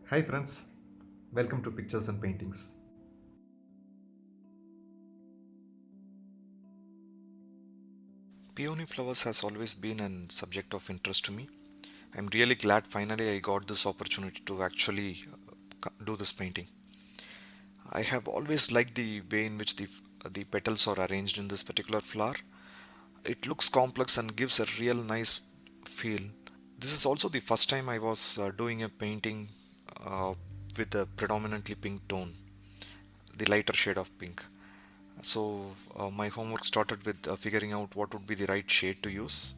Hi friends, welcome to Pictures and Paintings. Peony flowers has always been a subject of interest to me. I'm really glad finally I got this opportunity to actually do this painting. I have always liked the way in which the petals are arranged in this particular flower. It looks complex and gives a real nice feel. This is also the first time I was doing a painting uh, with a predominantly pink tone, the lighter shade of pink. So my homework started with figuring out what would be the right shade to use.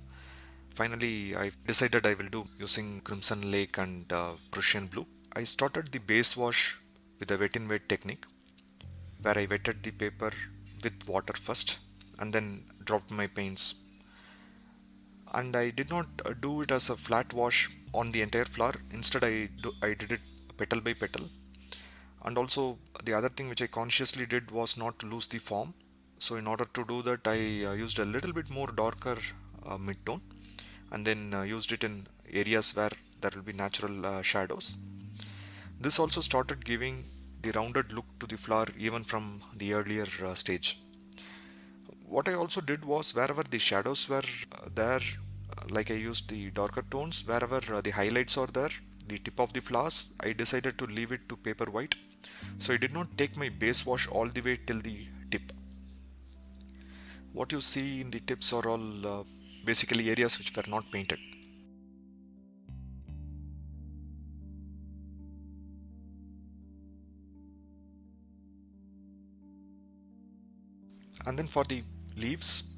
Finally, I decided I will do using Crimson Lake and Prussian Blue. I started the base wash with a wet in wet technique where I wetted the paper with water first and then dropped my paints. And I did not do it as a flat wash on the entire flower. Instead, I did it petal by petal. And also, the other thing which I consciously did was not to lose the form. So, in order to do that, I used a little bit more darker mid-tone and then used it in areas where there will be natural shadows. This also started giving the rounded look to the flower even from the earlier stage. What I also did was wherever the shadows were there, like I used the darker tones, wherever the highlights are there, the tip of the flowers, I decided to leave it to paper white. So I did not take my base wash all the way till the tip. What you see in the tips are all basically areas which were not painted. And then for the leaves,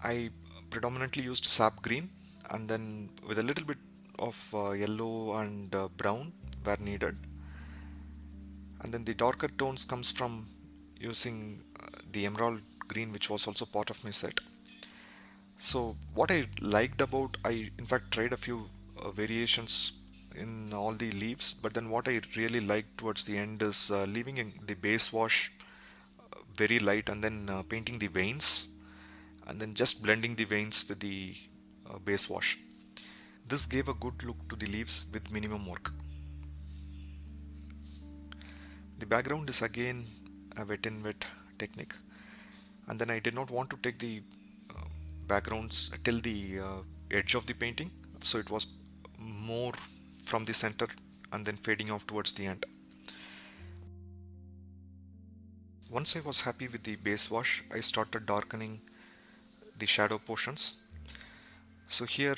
I predominantly used sap green and then with a little bit of yellow and brown where needed. And then the darker tones comes from using the emerald green which was also part of my set. So what I liked about, I in fact tried a few variations in all the leaves, but then what I really liked towards the end is leaving in the base wash very light and then painting the veins and then just blending the veins with the base wash. This gave a good look to the leaves with minimum work. The background is again a wet in wet technique, and then I did not want to take the backgrounds till the edge of the painting, so it was more from the center and then fading off towards the end. Once I was happy with the base wash, I started darkening the shadow portions. So here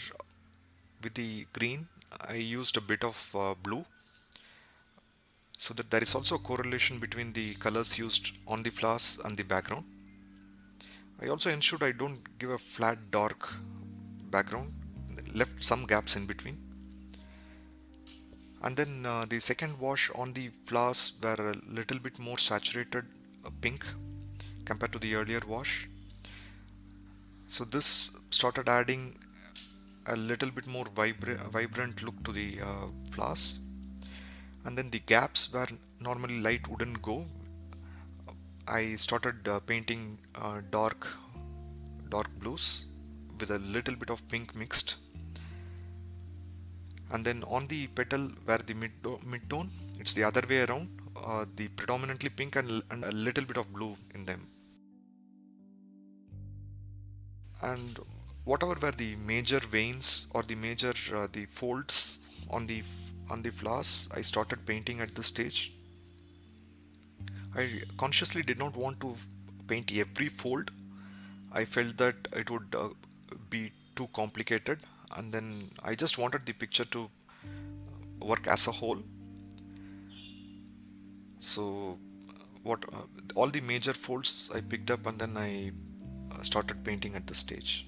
with the green, I used a bit of blue so that there is also a correlation between the colors used on the flowers and the background. I also ensured I don't give a flat dark background, left some gaps in between. And then the second wash on the flowers were a little bit more saturated pink compared to the earlier wash. So this started adding a little bit more vibrant look to the flowers. And then the gaps where normally light wouldn't go, I started painting dark blues with a little bit of pink mixed. And then on the petal where the mid tone, it's the other way around, the predominantly pink and a little bit of blue in them. And whatever were the major veins or the major the folds on the flowers, I started painting at this stage. I consciously did not want to paint every fold. I felt that it would be too complicated, and then I just wanted the picture to work as a whole. So, what all the major folds I picked up, and then I started painting at this stage.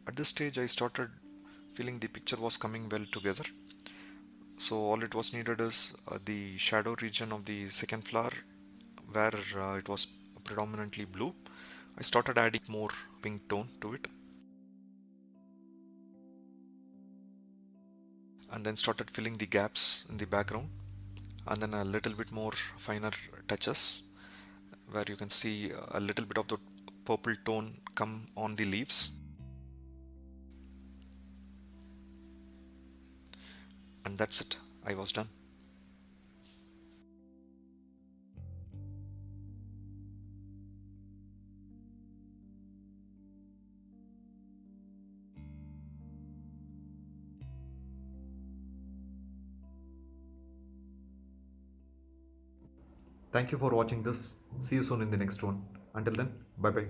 At this stage, I started feeling the picture was coming well together. So all it was needed is the shadow region of the second flower where it was predominantly blue. I started adding more pink tone to it and then started filling the gaps in the background, and then a little bit more finer touches where you can see a little bit of the purple tone come on the leaves, and that's it. I was done. Thank you for watching this. See you soon in the next one. Until then, bye bye.